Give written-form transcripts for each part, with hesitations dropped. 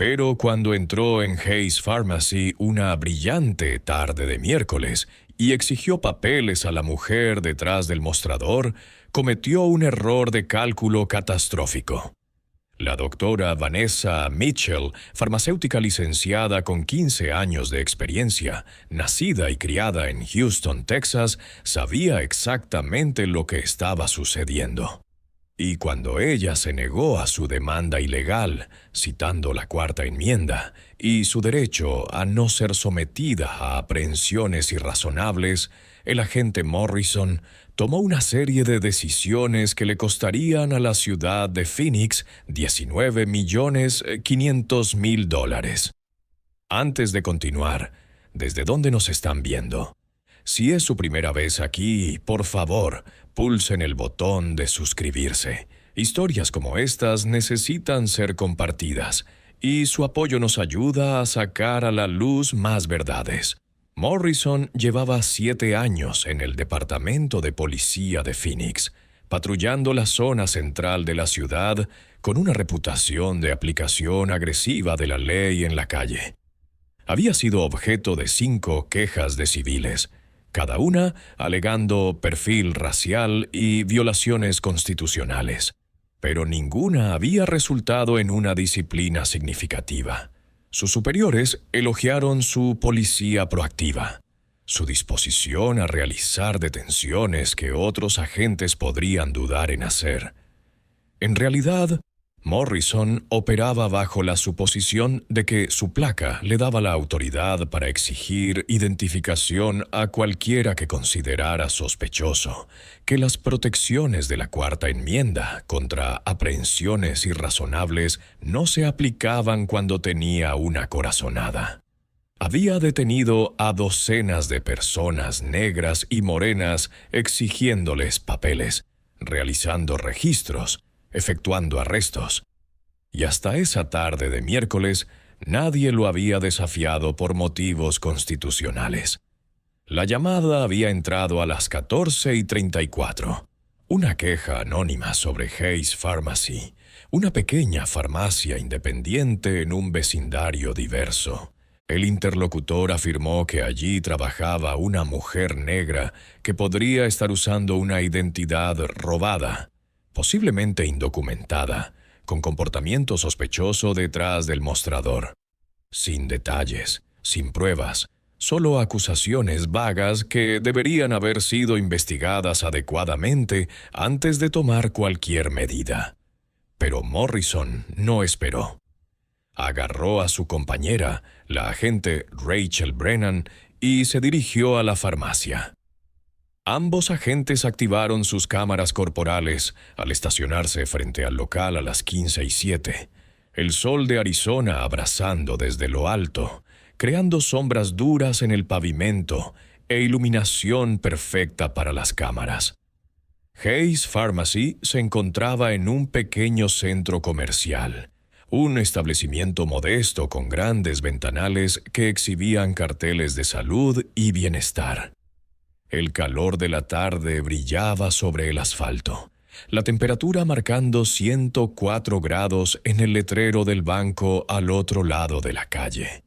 Pero cuando entró en Hayes Pharmacy una brillante tarde de miércoles y exigió papeles a la mujer detrás del mostrador, cometió un error de cálculo catastrófico. La doctora Vanessa Mitchell, farmacéutica licenciada con 15 años de experiencia, nacida y criada en Houston, Texas, sabía exactamente lo que estaba sucediendo. Y cuando ella se negó a su demanda ilegal, citando la Cuarta Enmienda, y su derecho a no ser sometida a aprehensiones irrazonables, el agente Morrison tomó una serie de decisiones que le costarían a la ciudad de Phoenix $19.500.000. Antes de continuar, ¿desde dónde nos están viendo? Si es su primera vez aquí, por favor, pulsen el botón de suscribirse. Historias como estas necesitan ser compartidas, y su apoyo nos ayuda a sacar a la luz más verdades. Morrison llevaba 7 años en el Departamento de Policía de Phoenix, patrullando la zona central de la ciudad con una reputación de aplicación agresiva de la ley en la calle. Había sido objeto de 5 quejas de civiles, cada una alegando perfil racial y violaciones constitucionales, pero ninguna había resultado en una disciplina significativa. Sus superiores elogiaron su policía proactiva, su disposición a realizar detenciones que otros agentes podrían dudar en hacer. En realidad, Morrison operaba bajo la suposición de que su placa le daba la autoridad para exigir identificación a cualquiera que considerara sospechoso, que las protecciones de la Cuarta Enmienda contra aprehensiones irrazonables no se aplicaban cuando tenía una corazonada. Había detenido a docenas de personas negras y morenas exigiéndoles papeles, realizando registros, efectuando arrestos. Y hasta esa tarde de miércoles, nadie lo había desafiado por motivos constitucionales. La llamada había entrado a las 14:34. Una queja anónima sobre Hayes Pharmacy, una pequeña farmacia independiente en un vecindario diverso. El interlocutor afirmó que allí trabajaba una mujer negra que podría estar usando una identidad robada, posiblemente indocumentada, con comportamiento sospechoso detrás del mostrador. Sin detalles, sin pruebas, solo acusaciones vagas que deberían haber sido investigadas adecuadamente antes de tomar cualquier medida. Pero Morrison no esperó. Agarró a su compañera, la agente Rachel Brennan, y se dirigió a la farmacia. Ambos agentes activaron sus cámaras corporales al estacionarse frente al local a las 15:07. El sol de Arizona abrazando desde lo alto, creando sombras duras en el pavimento e iluminación perfecta para las cámaras. Hayes Pharmacy se encontraba en un pequeño centro comercial, un establecimiento modesto con grandes ventanales que exhibían carteles de salud y bienestar. El calor de la tarde brillaba sobre el asfalto, la temperatura marcando 104 grados en el letrero del banco al otro lado de la calle.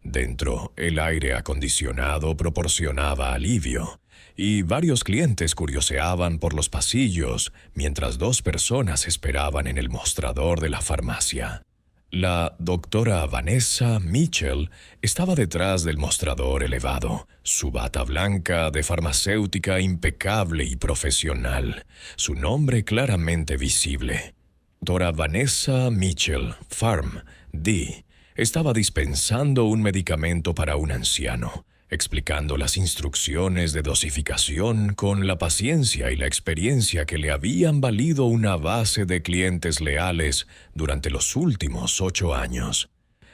Dentro, el aire acondicionado proporcionaba alivio, y varios clientes curioseaban por los pasillos mientras 2 personas esperaban en el mostrador de la farmacia. La doctora Vanessa Mitchell estaba detrás del mostrador elevado, su bata blanca de farmacéutica impecable y profesional, su nombre claramente visible. Doctora Vanessa Mitchell, Pharm, D., estaba dispensando un medicamento para un anciano, explicando las instrucciones de dosificación con la paciencia y la experiencia que le habían valido una base de clientes leales durante los últimos 8 años.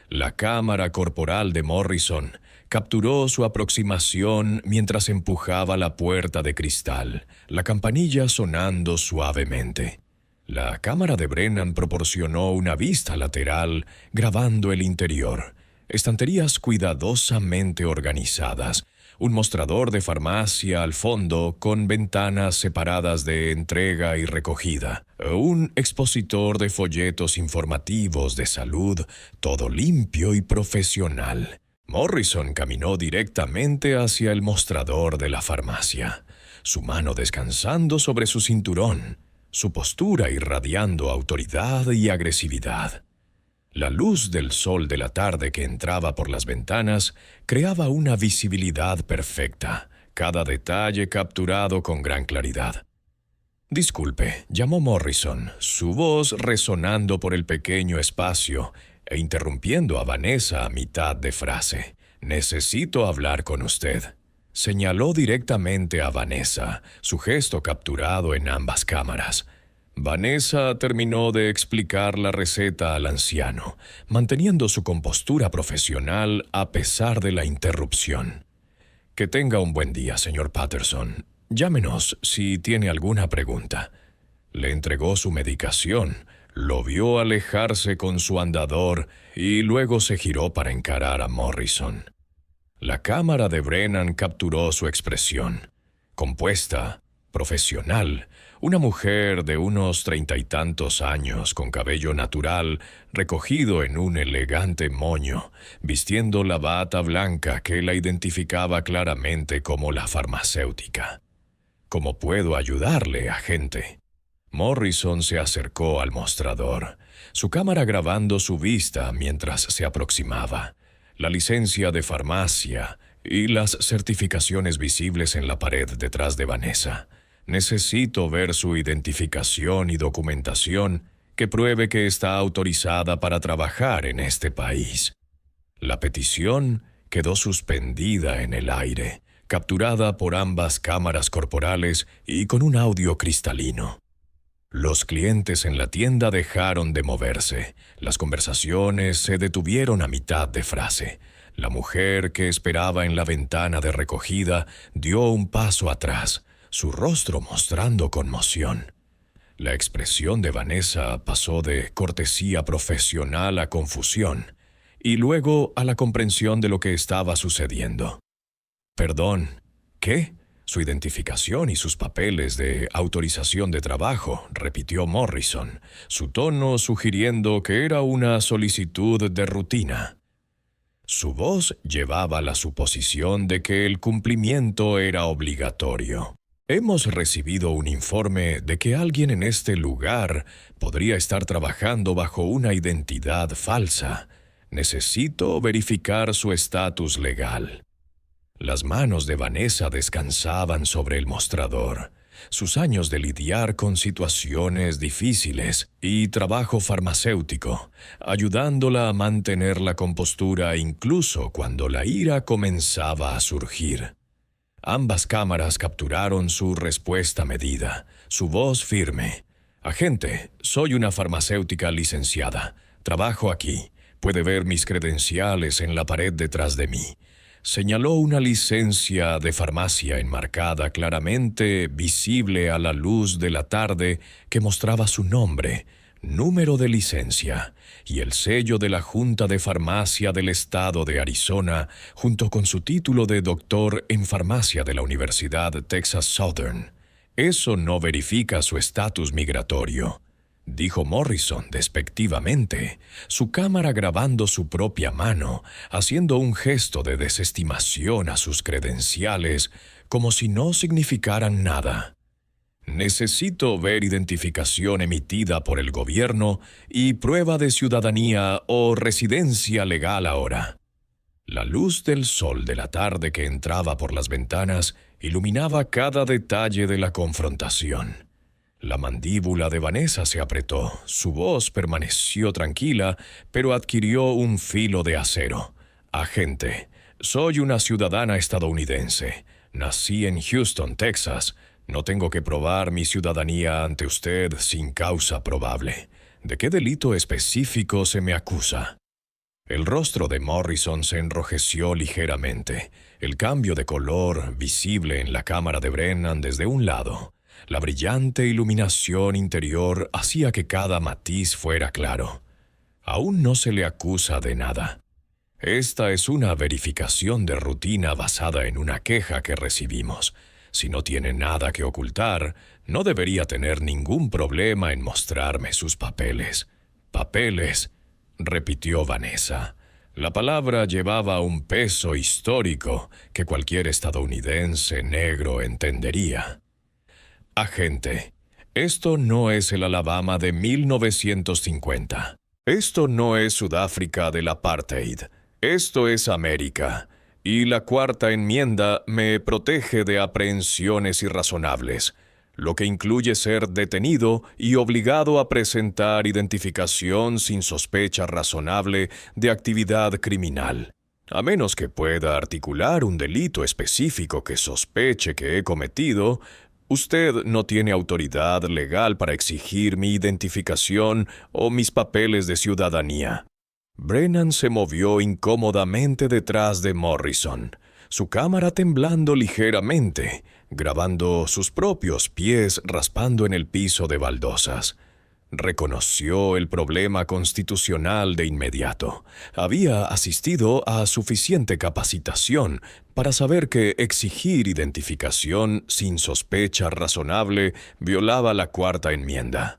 La cámara corporal de Morrison capturó su aproximación mientras empujaba la puerta de cristal, la campanilla sonando suavemente. La cámara de Brennan proporcionó una vista lateral, grabando el interior. Estanterías cuidadosamente organizadas, un mostrador de farmacia al fondo con ventanas separadas de entrega y recogida, un expositor de folletos informativos de salud, todo limpio y profesional. Morrison caminó directamente hacia el mostrador de la farmacia, su mano descansando sobre su cinturón, su postura irradiando autoridad y agresividad. La luz del sol de la tarde que entraba por las ventanas creaba una visibilidad perfecta, cada detalle capturado con gran claridad. «Disculpe», llamó Morrison, su voz resonando por el pequeño espacio e interrumpiendo a Vanessa a mitad de frase. «Necesito hablar con usted». Señaló directamente a Vanessa, su gesto capturado en ambas cámaras. Vanessa terminó de explicar la receta al anciano, manteniendo su compostura profesional a pesar de la interrupción. «Que tenga un buen día, señor Patterson. Llámenos si tiene alguna pregunta». Le entregó su medicación, lo vio alejarse con su andador y luego se giró para encarar a Morrison. La cámara de Brennan capturó su expresión. Compuesta, profesional, una mujer de unos 30 y tantos años, con cabello natural, recogido en un elegante moño, vistiendo la bata blanca que la identificaba claramente como la farmacéutica. «¿Cómo puedo ayudarle, agente?». Morrison se acercó al mostrador, su cámara grabando su vista mientras se aproximaba. La licencia de farmacia y las certificaciones visibles en la pared detrás de Vanessa. «Necesito ver su identificación y documentación que pruebe que está autorizada para trabajar en este país». La petición quedó suspendida en el aire, capturada por ambas cámaras corporales y con un audio cristalino. Los clientes en la tienda dejaron de moverse. Las conversaciones se detuvieron a mitad de frase. La mujer que esperaba en la ventana de recogida dio un paso atrás, su rostro mostrando conmoción. La expresión de Vanessa pasó de cortesía profesional a confusión, y luego a la comprensión de lo que estaba sucediendo. «Perdón, ¿qué?» «Su identificación y sus papeles de autorización de trabajo», repitió Morrison, su tono sugiriendo que era una solicitud de rutina. Su voz llevaba la suposición de que el cumplimiento era obligatorio. «Hemos recibido un informe de que alguien en este lugar podría estar trabajando bajo una identidad falsa. Necesito verificar su estatus legal». Las manos de Vanessa descansaban sobre el mostrador. Sus años de lidiar con situaciones difíciles y trabajo farmacéutico, ayudándola a mantener la compostura incluso cuando la ira comenzaba a surgir. Ambas cámaras capturaron su respuesta medida, su voz firme. «Agente, soy una farmacéutica licenciada. Trabajo aquí. Puede ver mis credenciales en la pared detrás de mí». Señaló una licencia de farmacia enmarcada claramente visible a la luz de la tarde que mostraba su nombre, número de licencia y el sello de la Junta de Farmacia del Estado de Arizona junto con su título de doctor en farmacia de la Universidad Texas Southern. «Eso no verifica su estatus migratorio», dijo Morrison despectivamente, su cámara grabando su propia mano, haciendo un gesto de desestimación a sus credenciales, como si no significaran nada. «Necesito ver identificación emitida por el gobierno y prueba de ciudadanía o residencia legal ahora». La luz del sol de la tarde que entraba por las ventanas iluminaba cada detalle de la confrontación. La mandíbula de Vanessa se apretó, su voz permaneció tranquila, pero adquirió un filo de acero. «Agente, soy una ciudadana estadounidense. Nací en Houston, Texas. No tengo que probar mi ciudadanía ante usted sin causa probable. ¿De qué delito específico se me acusa?» El rostro de Morrison se enrojeció ligeramente, el cambio de color visible en la cámara de Brennan desde un lado. La brillante iluminación interior hacía que cada matiz fuera claro. «Aún no se le acusa de nada». Esta es una verificación de rutina basada en una queja que recibimos. Si no tiene nada que ocultar, no debería tener ningún problema en mostrarme sus papeles. «Papeles», repitió Vanessa. La palabra llevaba un peso histórico que cualquier estadounidense negro entendería. «Agente, esto no es el Alabama de 1950. Esto no es Sudáfrica del apartheid. Esto es América. Y la cuarta enmienda me protege de aprehensiones irrazonables, lo que incluye ser detenido y obligado a presentar identificación sin sospecha razonable de actividad criminal, a menos que pueda articular un delito específico que sospeche que he cometido. Usted no tiene autoridad legal para exigir mi identificación o mis papeles de ciudadanía». Brennan se movió incómodamente detrás de Morrison, su cámara temblando ligeramente, grabando sus propios pies raspando en el piso de baldosas. Reconoció el problema constitucional de inmediato. Había asistido a suficiente capacitación para saber que exigir identificación sin sospecha razonable violaba la cuarta enmienda.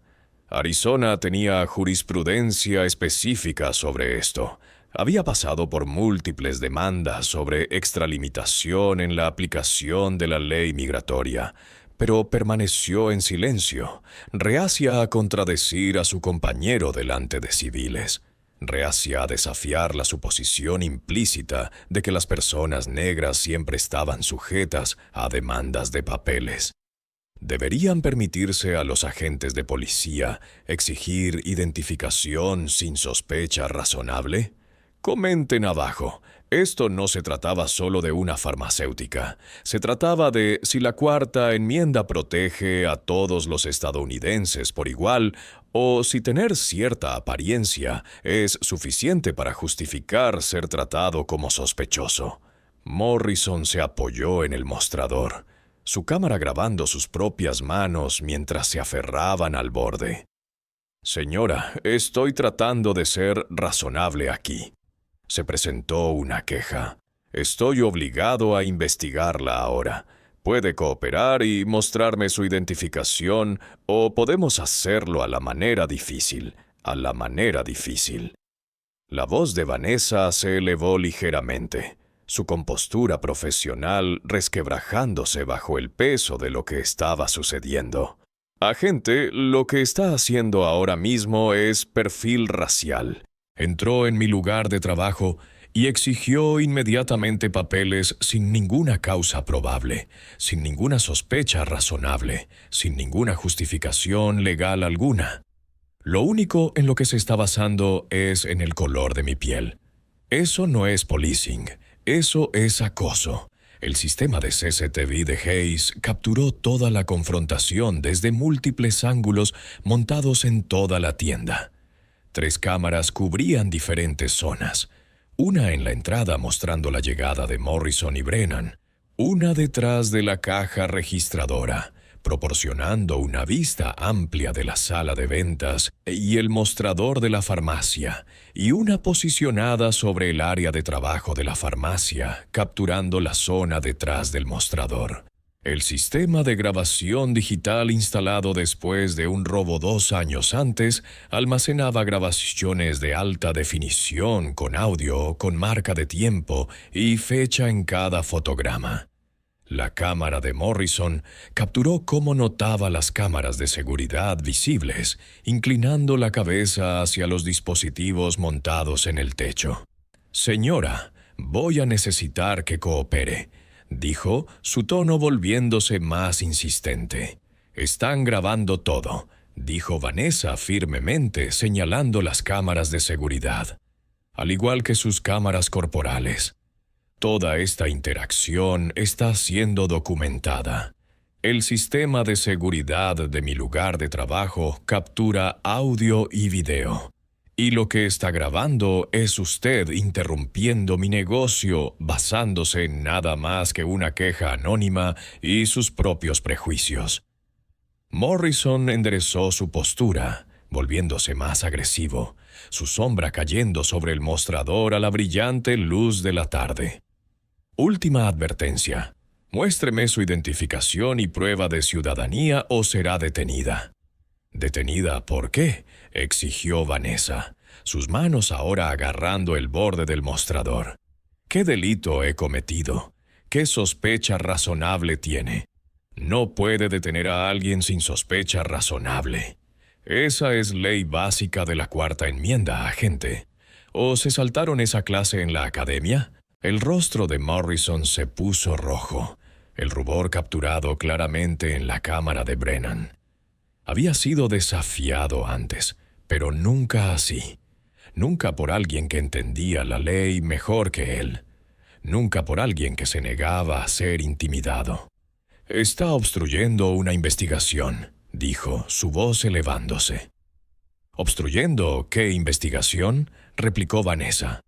Arizona tenía jurisprudencia específica sobre esto. Había pasado por múltiples demandas sobre extralimitación en la aplicación de la ley migratoria, pero permaneció en silencio, reacia a contradecir a su compañero delante de civiles, reacia a desafiar la suposición implícita de que las personas negras siempre estaban sujetas a demandas de papeles. ¿Deberían permitirse a los agentes de policía exigir identificación sin sospecha razonable? Comenten abajo. Esto no se trataba solo de una farmacéutica. Se trataba de si la cuarta enmienda protege a todos los estadounidenses por igual o si tener cierta apariencia es suficiente para justificar ser tratado como sospechoso. Morrison se apoyó en el mostrador, su cámara grabando sus propias manos mientras se aferraban al borde. «Señora, estoy tratando de ser razonable aquí». Se presentó una queja. «Estoy obligado a investigarla ahora. Puede cooperar y mostrarme su identificación o podemos hacerlo a la manera difícil, a la manera difícil». La voz de Vanessa se elevó ligeramente, su compostura profesional resquebrajándose bajo el peso de lo que estaba sucediendo. «Agente, lo que está haciendo ahora mismo es perfil racial. Entró en mi lugar de trabajo y exigió inmediatamente papeles sin ninguna causa probable, sin ninguna sospecha razonable, sin ninguna justificación legal alguna. Lo único en lo que se está basando es en el color de mi piel. Eso no es policing, eso es acoso». El sistema de CCTV de Hayes capturó toda la confrontación desde múltiples ángulos montados en toda la tienda. 3 cámaras cubrían diferentes zonas, una en la entrada mostrando la llegada de Morrison y Brennan, una detrás de la caja registradora, proporcionando una vista amplia de la sala de ventas y el mostrador de la farmacia, y una posicionada sobre el área de trabajo de la farmacia, capturando la zona detrás del mostrador. El sistema de grabación digital instalado después de un robo 2 años antes almacenaba grabaciones de alta definición con audio, con marca de tiempo y fecha en cada fotograma. La cámara de Morrison capturó cómo notaba las cámaras de seguridad visibles, inclinando la cabeza hacia los dispositivos montados en el techo. «Señora, voy a necesitar que coopere», dijo, su tono volviéndose más insistente. «Están grabando todo», dijo Vanessa firmemente, señalando las cámaras de seguridad, al igual que sus cámaras corporales. Toda esta interacción está siendo documentada. El sistema de seguridad de mi lugar de trabajo captura audio y video. Y lo que está grabando es usted interrumpiendo mi negocio basándose en nada más que una queja anónima y sus propios prejuicios». Morrison enderezó su postura, volviéndose más agresivo, su sombra cayendo sobre el mostrador a la brillante luz de la tarde. Última advertencia. Muéstreme su identificación y prueba de ciudadanía o será detenida. ¿Detenida por qué?, exigió Vanessa, sus manos ahora agarrando el borde del mostrador. ¿Qué delito he cometido? ¿Qué sospecha razonable tiene? No puede detener a alguien sin sospecha razonable. Esa es ley básica de la Cuarta Enmienda, agente. ¿O se saltaron esa clase en la academia? El rostro de Morrison se puso rojo, el rubor capturado claramente en la cámara de Brennan. Había sido desafiado antes, pero nunca así. Nunca por alguien que entendía la ley mejor que él. Nunca por alguien que se negaba a ser intimidado. «Está obstruyendo una investigación», dijo, su voz elevándose. «¿Obstruyendo qué investigación?», replicó Vanessa.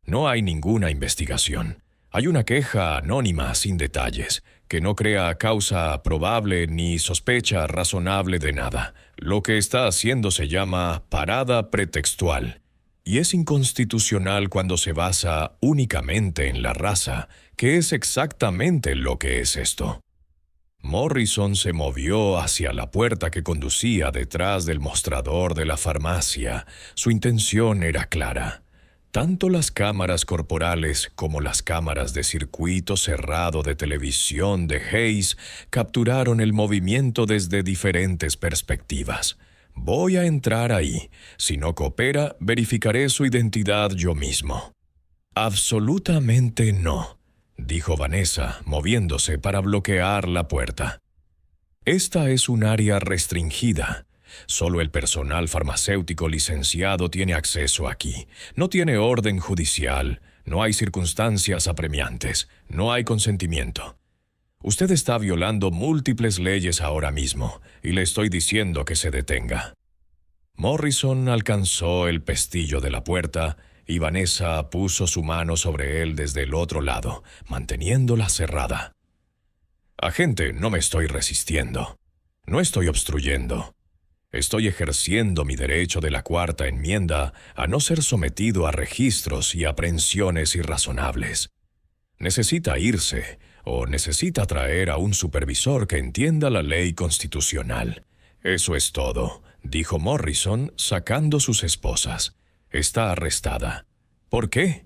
«No hay ninguna investigación. Hay una queja anónima sin detalles, que no crea causa probable ni sospecha razonable de nada. Lo que está haciendo se llama parada pretextual, y es inconstitucional cuando se basa únicamente en la raza, que es exactamente lo que es esto». Morrison se movió hacia la puerta que conducía detrás del mostrador de la farmacia. Su intención era clara. Tanto las cámaras corporales como las cámaras de circuito cerrado de televisión de Hayes capturaron el movimiento desde diferentes perspectivas. Voy a entrar ahí. Si no coopera, verificaré su identidad yo mismo. Absolutamente no, dijo Vanessa, moviéndose para bloquear la puerta. Esta es un área restringida. Solo el personal farmacéutico licenciado tiene acceso aquí. No tiene orden judicial, no hay circunstancias apremiantes, no hay consentimiento. Usted está violando múltiples leyes ahora mismo, y le estoy diciendo que se detenga. Morrison alcanzó el pestillo de la puerta, y Vanessa puso su mano sobre él desde el otro lado, manteniéndola cerrada. «Agente, no me estoy resistiendo. No estoy obstruyendo. Estoy ejerciendo mi derecho de la Cuarta Enmienda a no ser sometido a registros y aprehensiones irrazonables. Necesita irse, o necesita traer a un supervisor que entienda la ley constitucional. Eso es todo», dijo Morrison, sacando sus esposas. «Está arrestada». «¿Por qué?».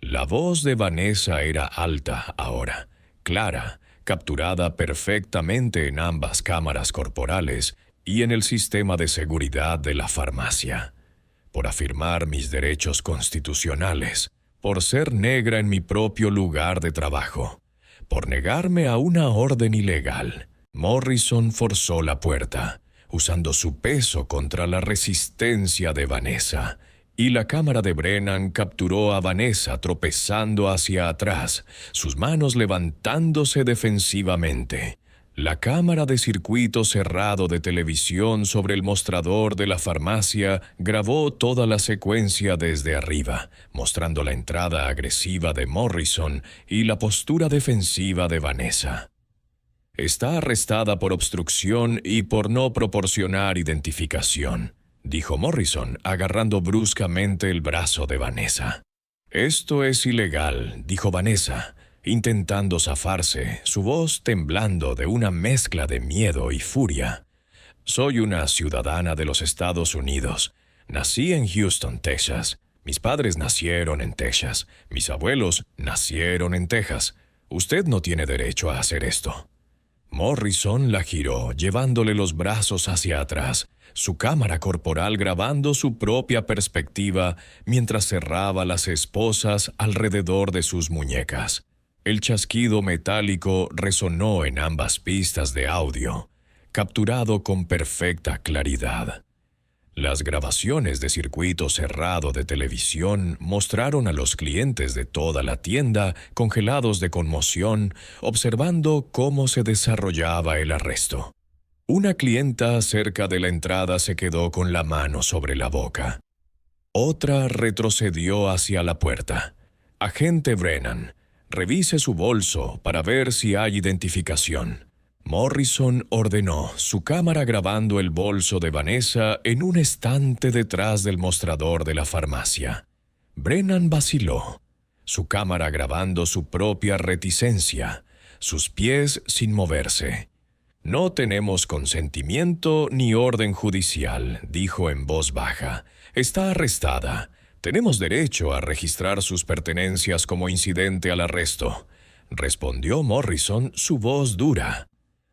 La voz de Vanessa era alta ahora, clara, capturada perfectamente en ambas cámaras corporales y en el sistema de seguridad de la farmacia. «Por afirmar mis derechos constitucionales, por ser negra en mi propio lugar de trabajo, por negarme a una orden ilegal». Morrison forzó la puerta, usando su peso contra la resistencia de Vanessa, y la cámara de Brennan capturó a Vanessa tropezando hacia atrás, sus manos levantándose defensivamente. La cámara de circuito cerrado de televisión sobre el mostrador de la farmacia grabó toda la secuencia desde arriba, mostrando la entrada agresiva de Morrison y la postura defensiva de Vanessa. «Está arrestada por obstrucción y por no proporcionar identificación», dijo Morrison, agarrando bruscamente el brazo de Vanessa. «Esto es ilegal», dijo Vanessa, intentando zafarse, su voz temblando de una mezcla de miedo y furia. «Soy una ciudadana de los Estados Unidos. Nací en Houston, Texas. Mis padres nacieron en Texas. Mis abuelos nacieron en Texas. Usted no tiene derecho a hacer esto». Morrison la giró, llevándole los brazos hacia atrás, su cámara corporal grabando su propia perspectiva mientras cerraba las esposas alrededor de sus muñecas. El chasquido metálico resonó en ambas pistas de audio, capturado con perfecta claridad. Las grabaciones de circuito cerrado de televisión mostraron a los clientes de toda la tienda congelados de conmoción, observando cómo se desarrollaba el arresto. Una clienta cerca de la entrada se quedó con la mano sobre la boca. Otra retrocedió hacia la puerta. «Agente Brennan, revise su bolso para ver si hay identificación». Morrison ordenó su cámara grabando el bolso de Vanessa en un estante detrás del mostrador de la farmacia. Brennan vaciló, su cámara grabando su propia reticencia, sus pies sin moverse. «No tenemos consentimiento ni orden judicial», dijo en voz baja. «Está arrestada. Tenemos derecho a registrar sus pertenencias como incidente al arresto», respondió Morrison, su voz dura.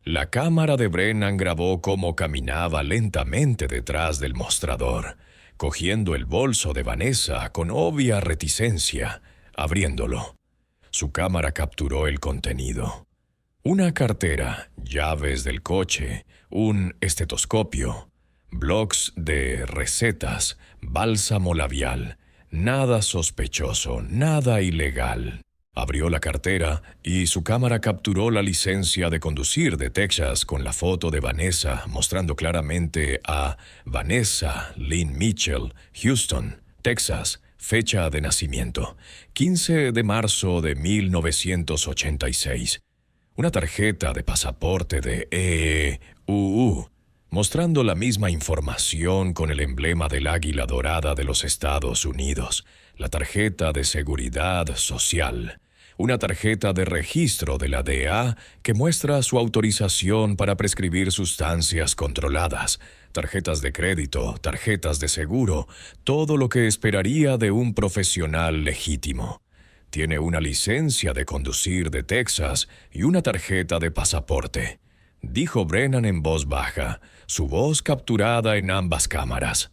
La cámara de Brennan grabó cómo caminaba lentamente detrás del mostrador, cogiendo el bolso de Vanessa con obvia reticencia, abriéndolo. Su cámara capturó el contenido. Una cartera, llaves del coche, un estetoscopio, blocs de recetas, bálsamo labial. Nada sospechoso, nada ilegal. Abrió la cartera y su cámara capturó la licencia de conducir de Texas con la foto de Vanessa, mostrando claramente a Vanessa Lynn Mitchell, Houston, Texas, fecha de nacimiento, 15 de marzo de 1986. Una tarjeta de pasaporte de EEUU, mostrando la misma información con el emblema del águila dorada de los Estados Unidos, la tarjeta de seguridad social, una tarjeta de registro de la DEA que muestra su autorización para prescribir sustancias controladas, tarjetas de crédito, tarjetas de seguro, todo lo que esperaría de un profesional legítimo. Tiene una licencia de conducir de Texas y una tarjeta de pasaporte, dijo Brennan en voz baja, su voz capturada en ambas cámaras.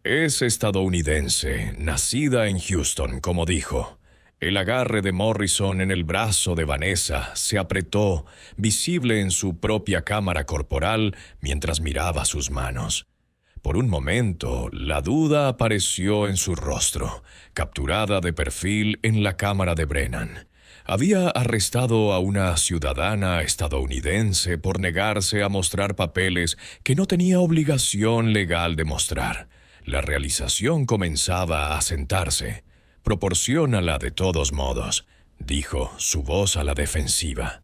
Es estadounidense, nacida en Houston, como dijo. El agarre de Morrison en el brazo de Vanessa se apretó, visible en su propia cámara corporal, mientras miraba sus manos. Por un momento, la duda apareció en su rostro, capturada de perfil en la cámara de Brennan. Había arrestado a una ciudadana estadounidense por negarse a mostrar papeles que no tenía obligación legal de mostrar. La realización comenzaba a asentarse. «Proporciónala de todos modos», dijo, su voz a la defensiva.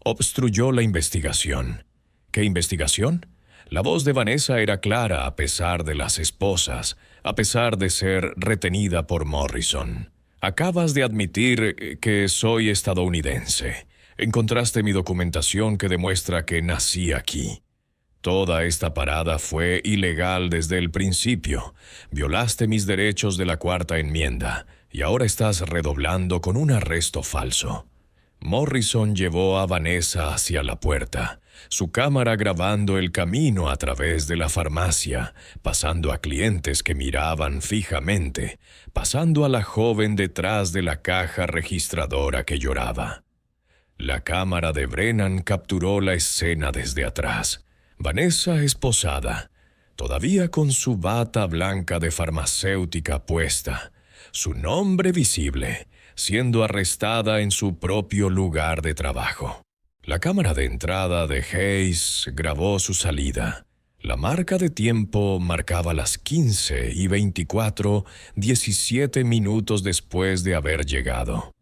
Obstruyó la investigación. ¿Qué investigación? La voz de Vanessa era clara a pesar de las esposas, a pesar de ser retenida por Morrison. «Acabas de admitir que soy estadounidense. Encontraste mi documentación que demuestra que nací aquí. Toda esta parada fue ilegal desde el principio. Violaste mis derechos de la Cuarta Enmienda y ahora estás redoblando con un arresto falso». Morrison llevó a Vanessa hacia la puerta, su cámara grabando el camino a través de la farmacia, pasando a clientes que miraban fijamente, pasando a la joven detrás de la caja registradora que lloraba. La cámara de Brennan capturó la escena desde atrás. Vanessa esposada, todavía con su bata blanca de farmacéutica puesta, su nombre visible, siendo arrestada en su propio lugar de trabajo. La cámara de entrada de Hayes grabó su salida. La marca de tiempo marcaba las 15:24, 17 minutos después de haber llegado.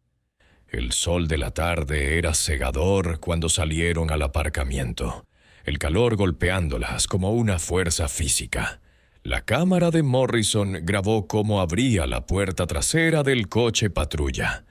El sol de la tarde era cegador cuando salieron al aparcamiento, el calor golpeándolas como una fuerza física. La cámara de Morrison grabó cómo abría la puerta trasera del coche patrulla.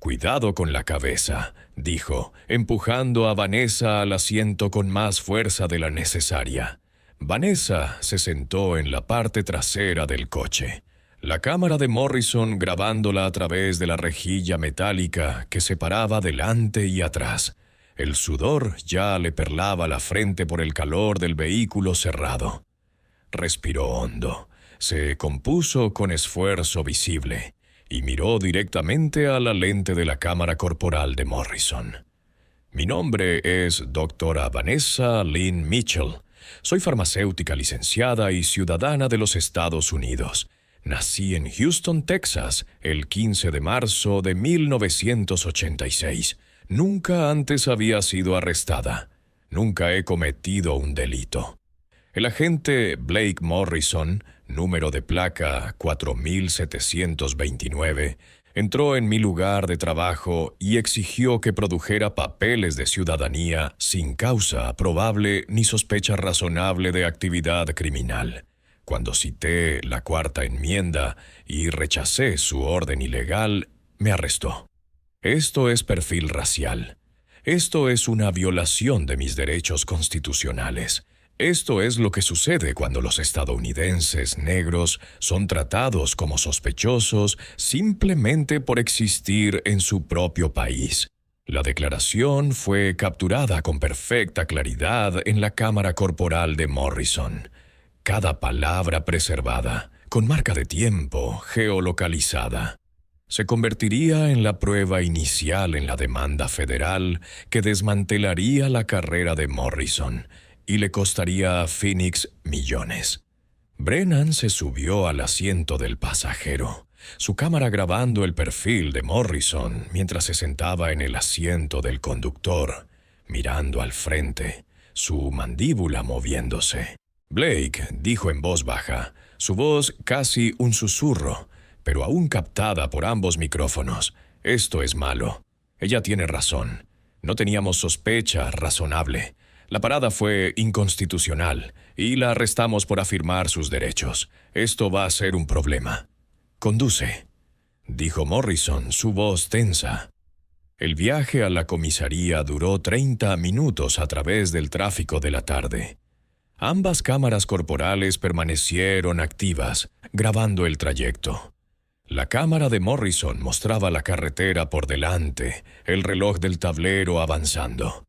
«Cuidado con la cabeza», dijo, empujando a Vanessa al asiento con más fuerza de la necesaria. Vanessa se sentó en la parte trasera del coche. La cámara de Morrison grabándola a través de la rejilla metálica que separaba delante y atrás. El sudor ya le perlaba la frente por el calor del vehículo cerrado. Respiró hondo, se compuso con esfuerzo visible y miró directamente a la lente de la cámara corporal de Morrison. «Mi nombre es doctora Vanessa Lynn Mitchell. Soy farmacéutica licenciada y ciudadana de los Estados Unidos. Nací en Houston, Texas, el 15 de marzo de 1986. Nunca antes había sido arrestada. Nunca he cometido un delito». El agente Blake Morrison, número de placa 4729, Entró en mi lugar de trabajo y exigió que produjera papeles de ciudadanía sin causa probable ni sospecha razonable de actividad criminal. Cuando cité la cuarta enmienda y rechacé su orden ilegal, me arrestó. Esto es perfil racial. Esto es una violación de mis derechos constitucionales. Esto es lo que sucede cuando los estadounidenses negros son tratados como sospechosos simplemente por existir en su propio país. La declaración fue capturada con perfecta claridad en la cámara corporal de Morrison. Cada palabra preservada, con marca de tiempo, geolocalizada. Se convertiría en la prueba inicial en la demanda federal que desmantelaría la carrera de Morrison y le costaría a Phoenix millones. Brennan se subió al asiento del pasajero, su cámara grabando el perfil de Morrison mientras se sentaba en el asiento del conductor, mirando al frente, su mandíbula moviéndose. Blake dijo en voz baja, su voz casi un susurro, pero aún captada por ambos micrófonos. Esto es malo. Ella tiene razón. No teníamos sospecha razonable. La parada fue inconstitucional y la arrestamos por afirmar sus derechos. Esto va a ser un problema. Conduce, dijo Morrison, su voz tensa. El viaje a la comisaría duró 30 minutos a través del tráfico de la tarde. Ambas cámaras corporales permanecieron activas, grabando el trayecto. La cámara de Morrison mostraba la carretera por delante, el reloj del tablero avanzando.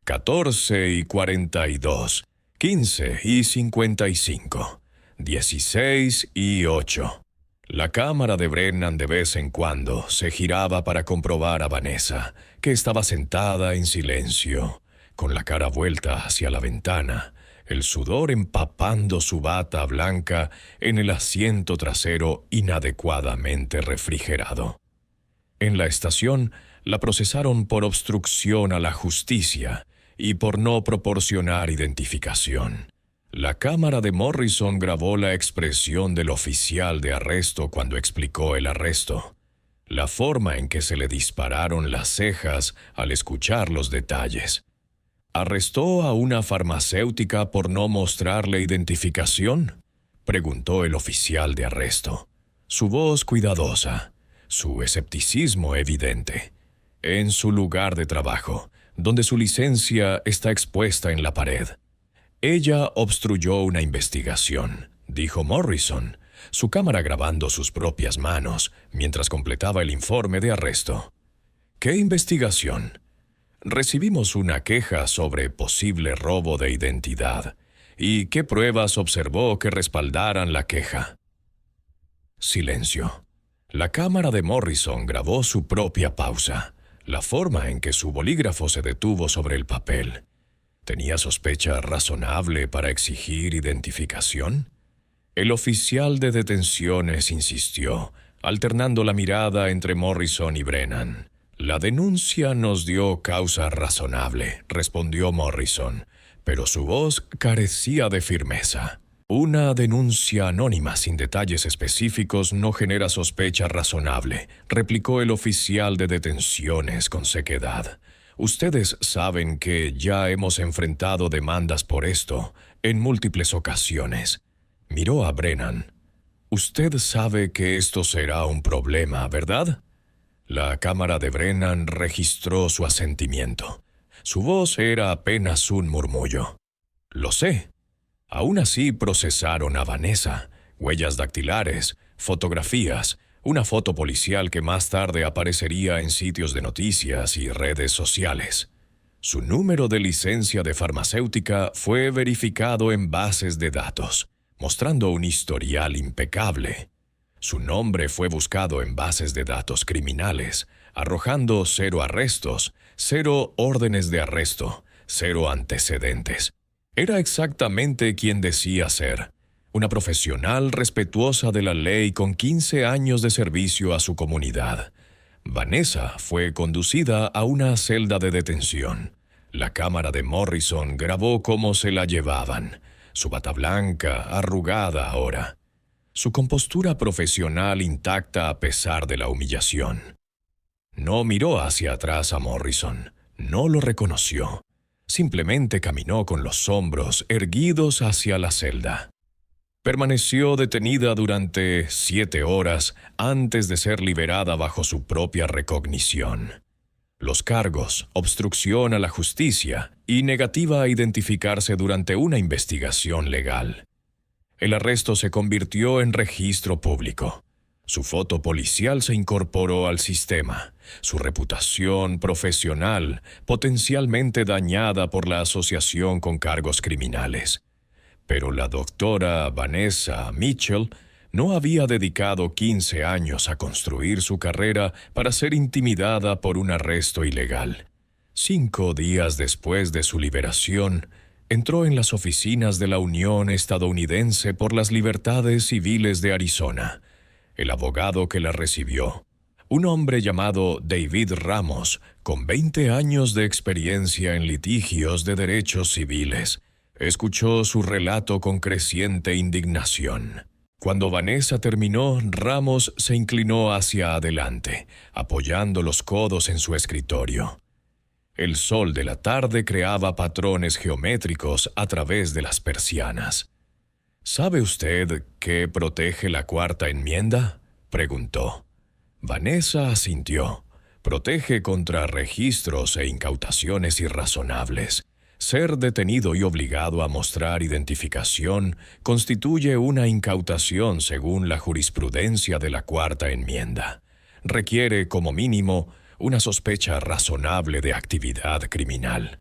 14:42, 15:55, 16:08. La cámara de Brennan de vez en cuando se giraba para comprobar a Vanessa, que estaba sentada en silencio, con la cara vuelta hacia la ventana, el sudor empapando su bata blanca en el asiento trasero inadecuadamente refrigerado. En la estación la procesaron por obstrucción a la justicia y por no proporcionar identificación. La cámara de Morrison grabó la expresión del oficial de arresto cuando explicó el arresto, la forma en que se le dispararon las cejas al escuchar los detalles. ¿Arrestó a una farmacéutica por no mostrarle identificación?, preguntó el oficial de arresto. Su voz cuidadosa, su escepticismo evidente. En su lugar de trabajo, donde su licencia está expuesta en la pared. Ella obstruyó una investigación, dijo Morrison, su cámara grabando sus propias manos mientras completaba el informe de arresto. ¿Qué investigación? Recibimos una queja sobre posible robo de identidad. ¿Y qué pruebas observó que respaldaran la queja? Silencio. La cámara de Morrison grabó su propia pausa, la forma en que su bolígrafo se detuvo sobre el papel. ¿Tenía sospecha razonable para exigir identificación? El oficial de detenciones insistió, alternando la mirada entre Morrison y Brennan. La denuncia nos dio causa razonable, respondió Morrison, pero su voz carecía de firmeza. Una denuncia anónima sin detalles específicos no genera sospecha razonable, replicó el oficial de detenciones con sequedad. Ustedes saben que ya hemos enfrentado demandas por esto en múltiples ocasiones. Miró a Brennan. Usted sabe que esto será un problema, ¿verdad? La cámara de Brennan registró su asentimiento. Su voz era apenas un murmullo. Lo sé. Aún así procesaron a Vanessa, huellas dactilares, fotografías, una foto policial que más tarde aparecería en sitios de noticias y redes sociales. Su número de licencia de farmacéutica fue verificado en bases de datos, mostrando un historial impecable. Su nombre fue buscado en bases de datos criminales, arrojando 0 arrestos, 0 órdenes de arresto, 0 antecedentes. Era exactamente quien decía ser, una profesional respetuosa de la ley con 15 años de servicio a su comunidad. Vanessa fue conducida a una celda de detención. La cámara de Morrison grabó cómo se la llevaban, su bata blanca arrugada ahora. su compostura profesional intacta a pesar de la humillación. No miró hacia atrás a Morrison, no lo reconoció. Simplemente caminó con los hombros erguidos hacia la celda. Permaneció detenida durante 7 horas antes de ser liberada bajo su propia recognición. Los cargos, obstrucción a la justicia y negativa a identificarse durante una investigación legal. El arresto se convirtió en registro público. Su foto policial se incorporó al sistema, su reputación profesional potencialmente dañada por la asociación con cargos criminales. Pero la doctora Vanessa Mitchell no había dedicado 15 años a construir su carrera para ser intimidada por un arresto ilegal. 5 días después de su liberación, entró en las oficinas de la Unión Estadounidense por las Libertades Civiles de Arizona. El abogado que la recibió, un hombre llamado David Ramos, con 20 años de experiencia en litigios de derechos civiles, escuchó su relato con creciente indignación. Cuando Vanessa terminó, Ramos se inclinó hacia adelante, apoyando los codos en su escritorio. El sol de la tarde creaba patrones geométricos a través de las persianas. ¿Sabe usted qué protege la Cuarta Enmienda?, preguntó. Vanessa asintió. Protege contra registros e incautaciones irrazonables. Ser detenido y obligado a mostrar identificación constituye una incautación según la jurisprudencia de la Cuarta Enmienda. Requiere, como mínimo, una sospecha razonable de actividad criminal.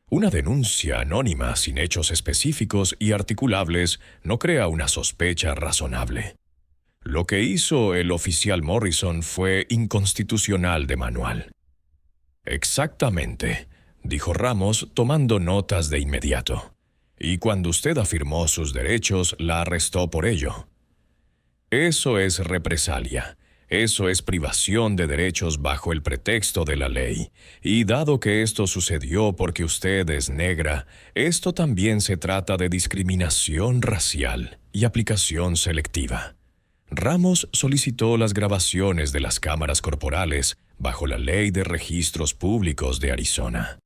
Una denuncia anónima sin hechos específicos y articulables no crea una sospecha razonable. Lo que hizo el oficial Morrison fue inconstitucional de manual. Exactamente, dijo Ramos, tomando notas de inmediato. Y cuando usted afirmó sus derechos, la arrestó por ello. Eso es represalia. Eso es privación de derechos bajo el pretexto de la ley. Y dado que esto sucedió porque usted es negra, esto también se trata de discriminación racial y aplicación selectiva. Ramos solicitó las grabaciones de las cámaras corporales bajo la Ley de Registros Públicos de Arizona.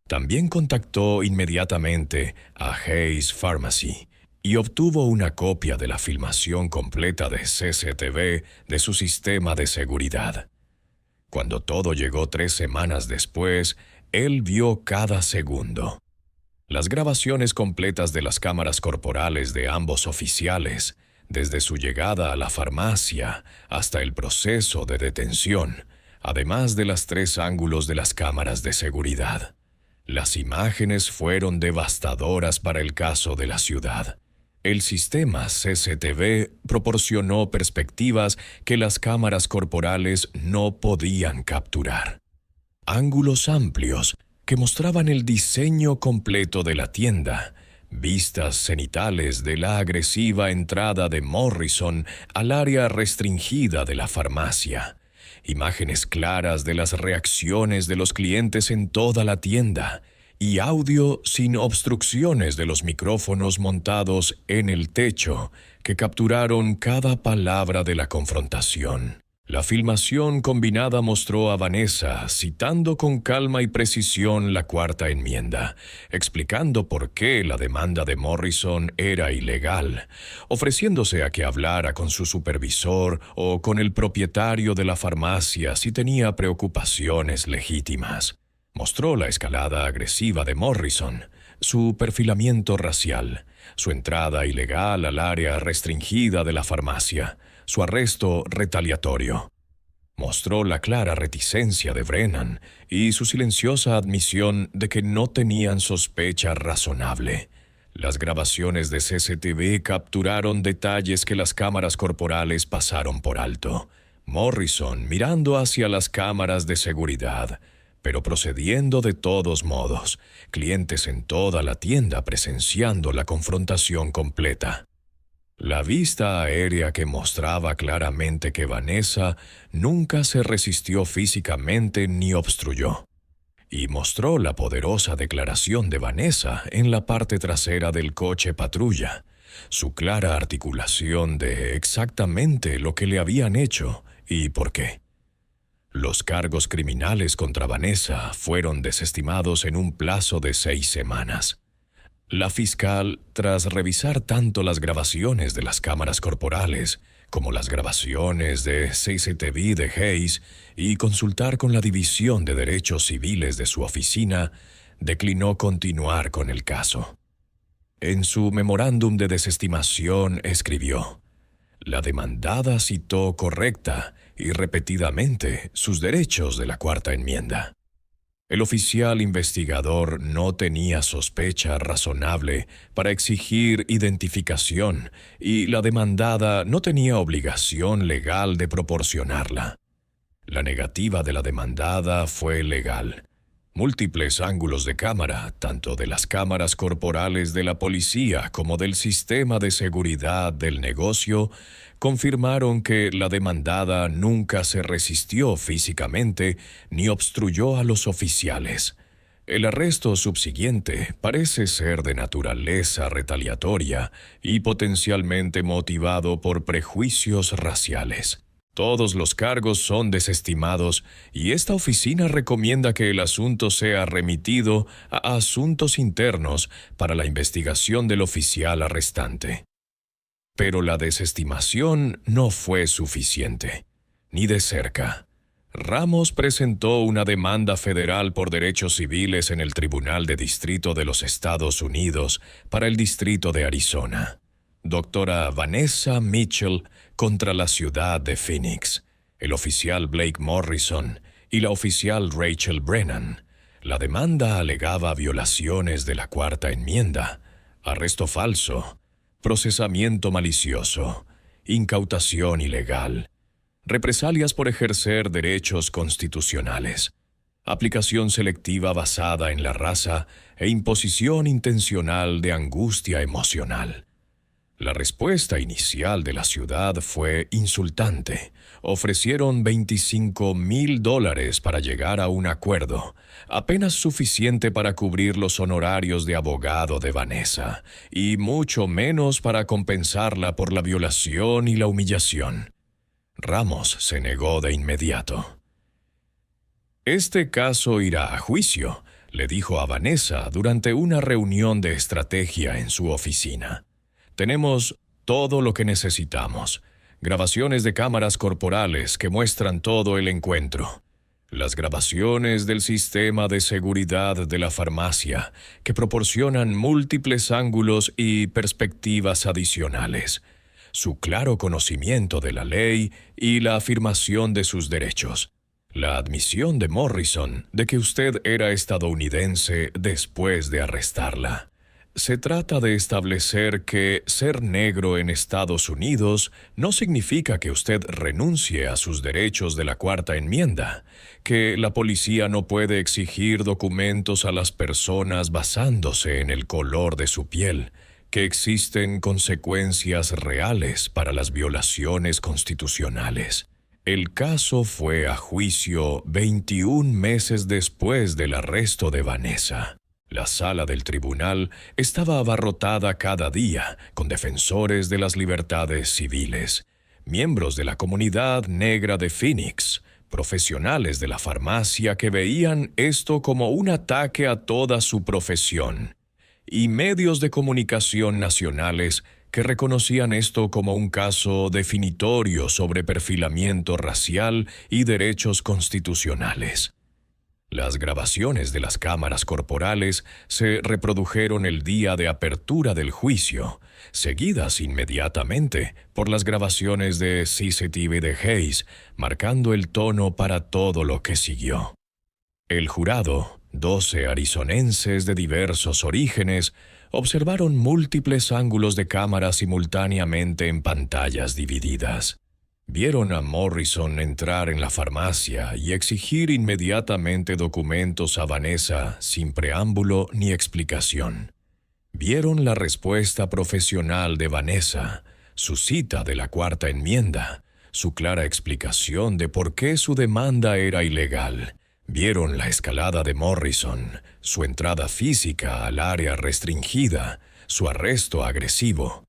También contactó inmediatamente a Hayes Pharmacy y obtuvo una copia de la filmación completa de CCTV de su sistema de seguridad. Cuando todo llegó 3 semanas después, él vio cada segundo. Las grabaciones completas de las cámaras corporales de ambos oficiales, desde su llegada a la farmacia hasta el proceso de detención, además de las 3 ángulos de las cámaras de seguridad. Las imágenes fueron devastadoras para el caso de la ciudad. El sistema CCTV proporcionó perspectivas que las cámaras corporales no podían capturar. Ángulos amplios que mostraban el diseño completo de la tienda, vistas cenitales de la agresiva entrada de Morrison al área restringida de la farmacia, imágenes claras de las reacciones de los clientes en toda la tienda, y audio sin obstrucciones de los micrófonos montados en el techo que capturaron cada palabra de la confrontación. La filmación combinada mostró a Vanessa citando con calma y precisión la Cuarta Enmienda, explicando por qué la demanda de Morrison era ilegal, ofreciéndose a que hablara con su supervisor o con el propietario de la farmacia si tenía preocupaciones legítimas. Mostró la escalada agresiva de Morrison, su perfilamiento racial, su entrada ilegal al área restringida de la farmacia, su arresto retaliatorio. Mostró la clara reticencia de Brennan y su silenciosa admisión de que no tenían sospecha razonable. Las grabaciones de CCTV capturaron detalles que las cámaras corporales pasaron por alto. Morrison mirando hacia las cámaras de seguridad, pero procediendo de todos modos, clientes en toda la tienda presenciando la confrontación completa. La vista aérea que mostraba claramente que Vanessa nunca se resistió físicamente ni obstruyó. Y mostró la poderosa declaración de Vanessa en la parte trasera del coche patrulla, su clara articulación de exactamente lo que le habían hecho y por qué. Los cargos criminales contra Vanessa fueron desestimados en un plazo de 6 semanas. La fiscal, tras revisar tanto las grabaciones de las cámaras corporales como las grabaciones de CCTV de Hayes y consultar con la División de Derechos Civiles de su oficina, declinó continuar con el caso. En su memorándum de desestimación escribió: la demandada citó correcta y repetidamente sus derechos de la Cuarta Enmienda. El oficial investigador no tenía sospecha razonable para exigir identificación y la demandada no tenía obligación legal de proporcionarla. La negativa de la demandada fue legal. Múltiples ángulos de cámara, tanto de las cámaras corporales de la policía como del sistema de seguridad del negocio, confirmaron que la demandada nunca se resistió físicamente ni obstruyó a los oficiales. El arresto subsiguiente parece ser de naturaleza retaliatoria y potencialmente motivado por prejuicios raciales. Todos los cargos son desestimados y esta oficina recomienda que el asunto sea remitido a asuntos internos para la investigación del oficial arrestante. Pero la desestimación no fue suficiente, ni de cerca. Ramos presentó una demanda federal por derechos civiles en el Tribunal de Distrito de los Estados Unidos para el Distrito de Arizona. Doctora Vanessa Mitchell contra la ciudad de Phoenix, el oficial Blake Morrison y la oficial Rachel Brennan. La demanda alegaba violaciones de la Cuarta Enmienda, arresto falso, procesamiento malicioso, incautación ilegal, represalias por ejercer derechos constitucionales, aplicación selectiva basada en la raza e imposición intencional de angustia emocional. La respuesta inicial de la ciudad fue insultante. Ofrecieron $25,000 para llegar a un acuerdo, apenas suficiente para cubrir los honorarios de abogado de Vanessa, y mucho menos para compensarla por la violación y la humillación. Ramos se negó de inmediato. «Este caso irá a juicio», le dijo a Vanessa durante una reunión de estrategia en su oficina. «Tenemos todo lo que necesitamos. Grabaciones de cámaras corporales que muestran todo el encuentro. Las grabaciones del sistema de seguridad de la farmacia que proporcionan múltiples ángulos y perspectivas adicionales. Su claro conocimiento de la ley y la afirmación de sus derechos. La admisión de Morrison de que usted era estadounidense después de arrestarla. Se trata de establecer que ser negro en Estados Unidos no significa que usted renuncie a sus derechos de la Cuarta Enmienda, que la policía no puede exigir documentos a las personas basándose en el color de su piel, que existen consecuencias reales para las violaciones constitucionales. El caso fue a juicio 21 meses después del arresto de Vanessa. La sala del tribunal estaba abarrotada cada día con defensores de las libertades civiles, miembros de la comunidad negra de Phoenix, profesionales de la farmacia que veían esto como un ataque a toda su profesión, y medios de comunicación nacionales que reconocían esto como un caso definitorio sobre perfilamiento racial y derechos constitucionales. Las grabaciones de las cámaras corporales se reprodujeron el día de apertura del juicio, seguidas inmediatamente por las grabaciones de CCTV de Hayes, marcando el tono para todo lo que siguió. El jurado, 12 arizonenses de diversos orígenes, observaron múltiples ángulos de cámara simultáneamente en pantallas divididas. Vieron a Morrison entrar en la farmacia y exigir inmediatamente documentos a Vanessa sin preámbulo ni explicación. Vieron la respuesta profesional de Vanessa, su cita de la Cuarta Enmienda, su clara explicación de por qué su demanda era ilegal. Vieron la escalada de Morrison, su entrada física al área restringida, su arresto agresivo.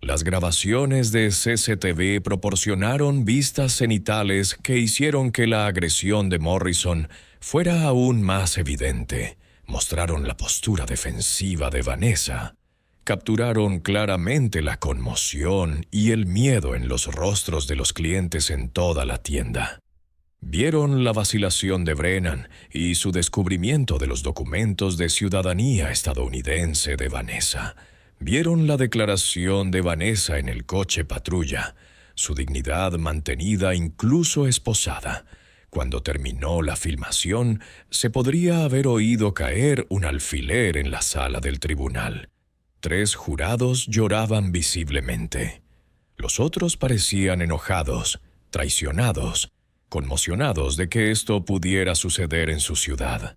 Las grabaciones de CCTV proporcionaron vistas cenitales que hicieron que la agresión de Morrison fuera aún más evidente. Mostraron la postura defensiva de Vanessa. Capturaron claramente la conmoción y el miedo en los rostros de los clientes en toda la tienda. Vieron la vacilación de Brennan y su descubrimiento de los documentos de ciudadanía estadounidense de Vanessa. Vieron la declaración de Vanessa en el coche patrulla, su dignidad mantenida incluso esposada. Cuando terminó la filmación, se podría haber oído caer un alfiler en la sala del tribunal. 3 jurados lloraban visiblemente. Los otros parecían enojados, traicionados, conmocionados de que esto pudiera suceder en su ciudad.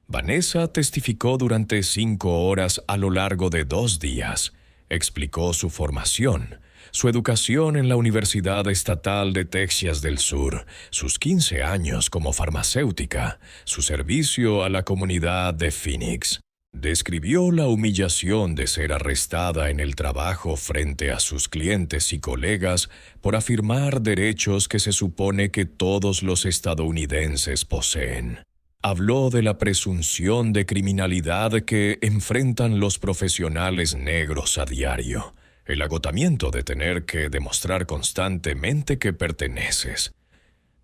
Vanessa testificó durante 5 horas a lo largo de 2 días. Explicó su formación, su educación en la Universidad Estatal de Texas del Sur, sus 15 años como farmacéutica, su servicio a la comunidad de Phoenix. Describió la humillación de ser arrestada en el trabajo frente a sus clientes y colegas por afirmar derechos que se supone que todos los estadounidenses poseen. Habló de la presunción de criminalidad que enfrentan los profesionales negros a diario, el agotamiento de tener que demostrar constantemente que perteneces.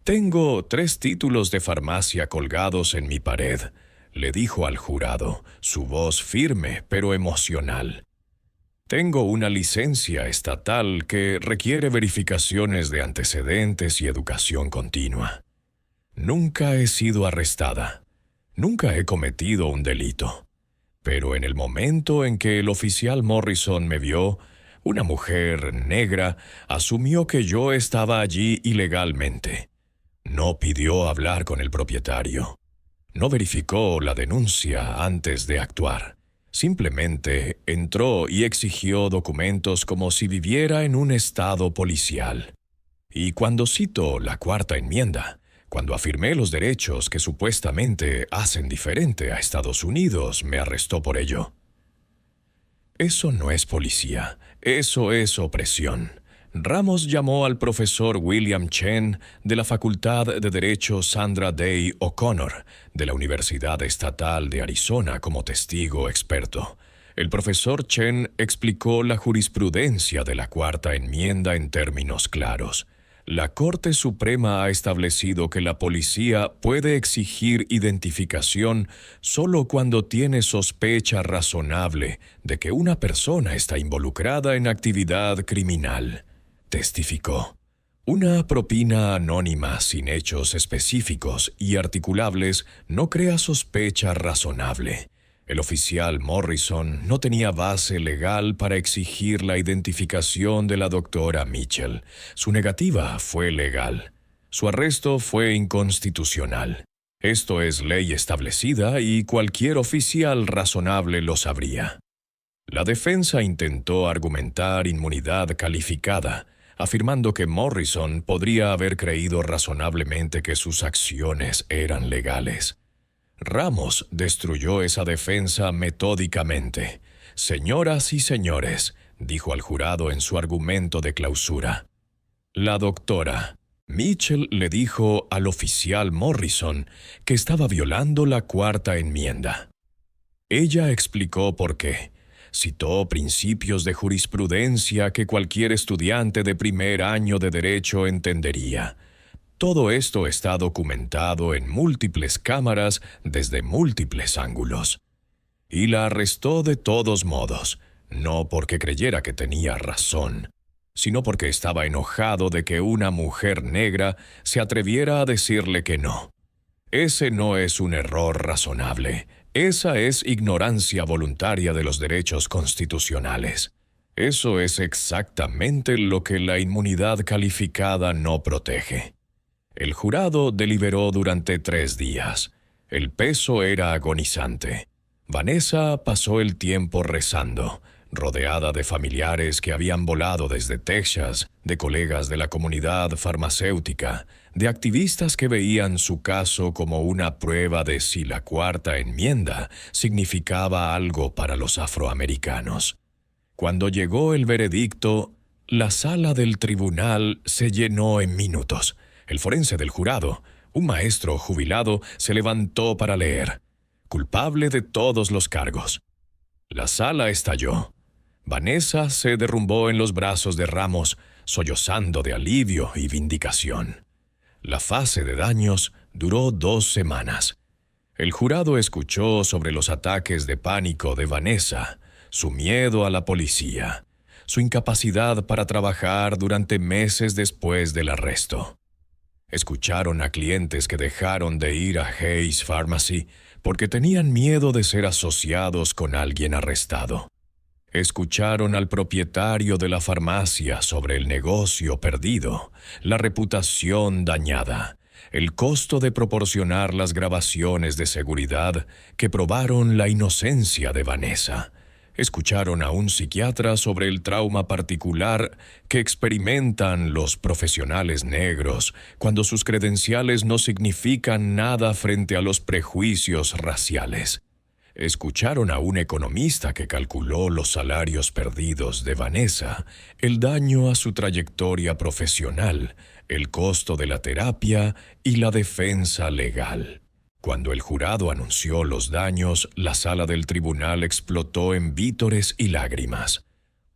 «Tengo 3 títulos de farmacia colgados en mi pared», le dijo al jurado, su voz firme pero emocional. «Tengo una licencia estatal que requiere verificaciones de antecedentes y educación continua. Nunca he sido arrestada. Nunca he cometido un delito. Pero en el momento en que el oficial Morrison me vio, una mujer negra asumió que yo estaba allí ilegalmente. No pidió hablar con el propietario. No verificó la denuncia antes de actuar. Simplemente entró y exigió documentos como si viviera en un estado policial. Y cuando cito la Cuarta Enmienda, cuando afirmé los derechos que supuestamente hacen diferente a Estados Unidos, me arrestó por ello. Eso no es policía, eso es opresión. Ramos llamó al profesor William Chen de la Facultad de Derecho Sandra Day O'Connor de la Universidad Estatal de Arizona como testigo experto. El profesor Chen explicó la jurisprudencia de la Cuarta Enmienda en términos claros. La Corte Suprema ha establecido que la policía puede exigir identificación solo cuando tiene sospecha razonable de que una persona está involucrada en actividad criminal. Testificó. Una propina anónima sin hechos específicos y articulables no crea sospecha razonable. El oficial Morrison no tenía base legal para exigir la identificación de la doctora Mitchell. Su negativa fue legal. Su arresto fue inconstitucional. Esto es ley establecida y cualquier oficial razonable lo sabría. La defensa intentó argumentar inmunidad calificada, afirmando que Morrison podría haber creído razonablemente que sus acciones eran legales. Ramos destruyó esa defensa metódicamente. «Señoras y señores», dijo al jurado en su argumento de clausura, «la doctora Mitchell le dijo al oficial Morrison que estaba violando la Cuarta Enmienda. Ella explicó por qué. Citó principios de jurisprudencia que cualquier estudiante de primer año de derecho entendería. Todo esto está documentado en múltiples cámaras desde múltiples ángulos. Y la arrestó de todos modos, no porque creyera que tenía razón, sino porque estaba enojado de que una mujer negra se atreviera a decirle que no. Ese no es un error razonable. Esa es ignorancia voluntaria de los derechos constitucionales. Eso es exactamente lo que la inmunidad calificada no protege». El jurado deliberó durante 3 días. El peso era agonizante. Vanessa pasó el tiempo rezando, rodeada de familiares que habían volado desde Texas, de colegas de la comunidad farmacéutica, de activistas que veían su caso como una prueba de si la Cuarta Enmienda significaba algo para los afroamericanos. Cuando llegó el veredicto, la sala del tribunal se llenó en minutos. El forense del jurado, un maestro jubilado, se levantó para leer, culpable de todos los cargos. La sala estalló. Vanessa se derrumbó en los brazos de Ramos, sollozando de alivio y vindicación. La fase de daños duró 2 semanas. El jurado escuchó sobre los ataques de pánico de Vanessa, su miedo a la policía, su incapacidad para trabajar durante meses después del arresto. Escucharon a clientes que dejaron de ir a Hayes Pharmacy porque tenían miedo de ser asociados con alguien arrestado. Escucharon al propietario de la farmacia sobre el negocio perdido, la reputación dañada, el costo de proporcionar las grabaciones de seguridad que probaron la inocencia de Vanessa. Escucharon a un psiquiatra sobre el trauma particular que experimentan los profesionales negros cuando sus credenciales no significan nada frente a los prejuicios raciales. Escucharon a un economista que calculó los salarios perdidos de Vanessa, el daño a su trayectoria profesional, el costo de la terapia y la defensa legal. Cuando el jurado anunció los daños, la sala del tribunal explotó en vítores y lágrimas.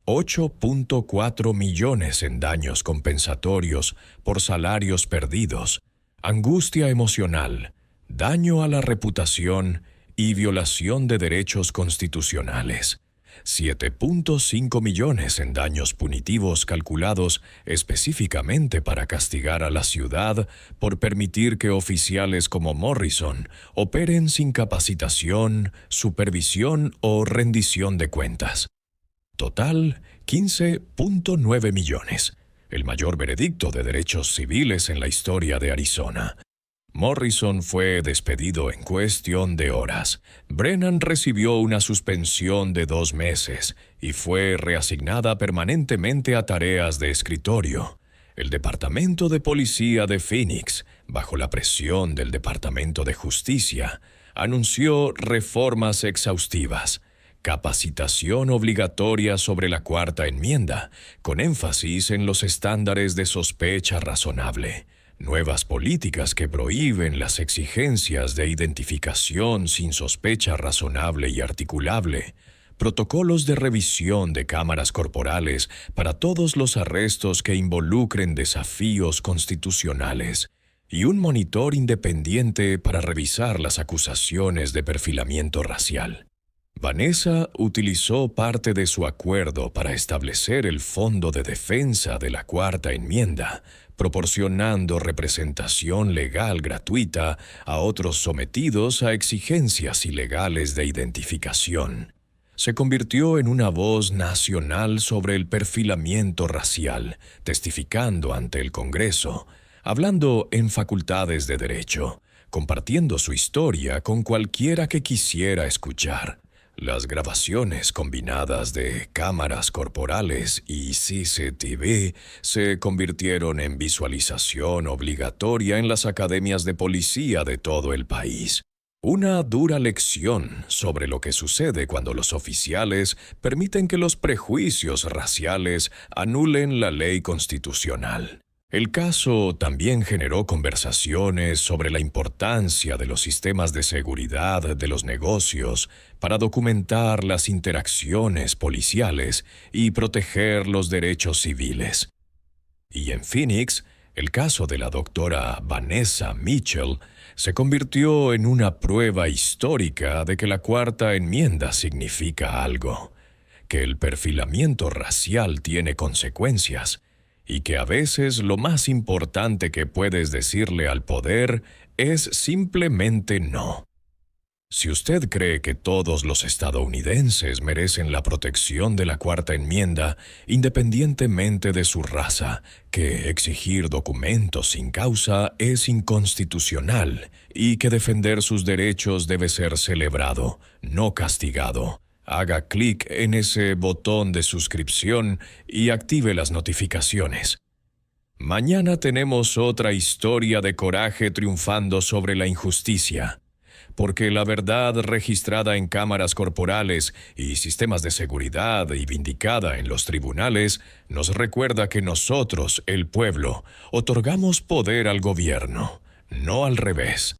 8.4 millones en daños compensatorios por salarios perdidos, angustia emocional, daño a la reputación y violación de derechos constitucionales. 7.5 millones en daños punitivos calculados específicamente para castigar a la ciudad por permitir que oficiales como Morrison operen sin capacitación, supervisión o rendición de cuentas. Total, 15.9 millones, el mayor veredicto de derechos civiles en la historia de Arizona. Morrison fue despedido en cuestión de horas. Brennan recibió una suspensión de 2 meses y fue reasignada permanentemente a tareas de escritorio. El Departamento de Policía de Phoenix, bajo la presión del Departamento de Justicia, anunció reformas exhaustivas, capacitación obligatoria sobre la Cuarta Enmienda, con énfasis en los estándares de sospecha razonable, nuevas políticas que prohíben las exigencias de identificación sin sospecha razonable y articulable, protocolos de revisión de cámaras corporales para todos los arrestos que involucren desafíos constitucionales y un monitor independiente para revisar las acusaciones de perfilamiento racial. Vanessa utilizó parte de su acuerdo para establecer el Fondo de Defensa de la Cuarta Enmienda, proporcionando representación legal gratuita a otros sometidos a exigencias ilegales de identificación. Se convirtió en una voz nacional sobre el perfilamiento racial, testificando ante el Congreso, hablando en facultades de derecho, compartiendo su historia con cualquiera que quisiera escuchar. Las grabaciones combinadas de cámaras corporales y CCTV se convirtieron en visualización obligatoria en las academias de policía de todo el país. Una dura lección sobre lo que sucede cuando los oficiales permiten que los prejuicios raciales anulen la ley constitucional. El caso también generó conversaciones sobre la importancia de los sistemas de seguridad de los negocios para documentar las interacciones policiales y proteger los derechos civiles. Y en Phoenix, el caso de la doctora Vanessa Mitchell se convirtió en una prueba histórica de que la Cuarta Enmienda significa algo, que el perfilamiento racial tiene consecuencias, y que a veces lo más importante que puedes decirle al poder es simplemente no. Si usted cree que todos los estadounidenses merecen la protección de la Cuarta Enmienda, independientemente de su raza, que exigir documentos sin causa es inconstitucional y que defender sus derechos debe ser celebrado, no castigado, haga clic en ese botón de suscripción y active las notificaciones. Mañana tenemos otra historia de coraje triunfando sobre la injusticia. porque la verdad registrada en cámaras corporales y sistemas de seguridad y vindicada en los tribunales nos recuerda que nosotros, el pueblo, otorgamos poder al gobierno, no al revés.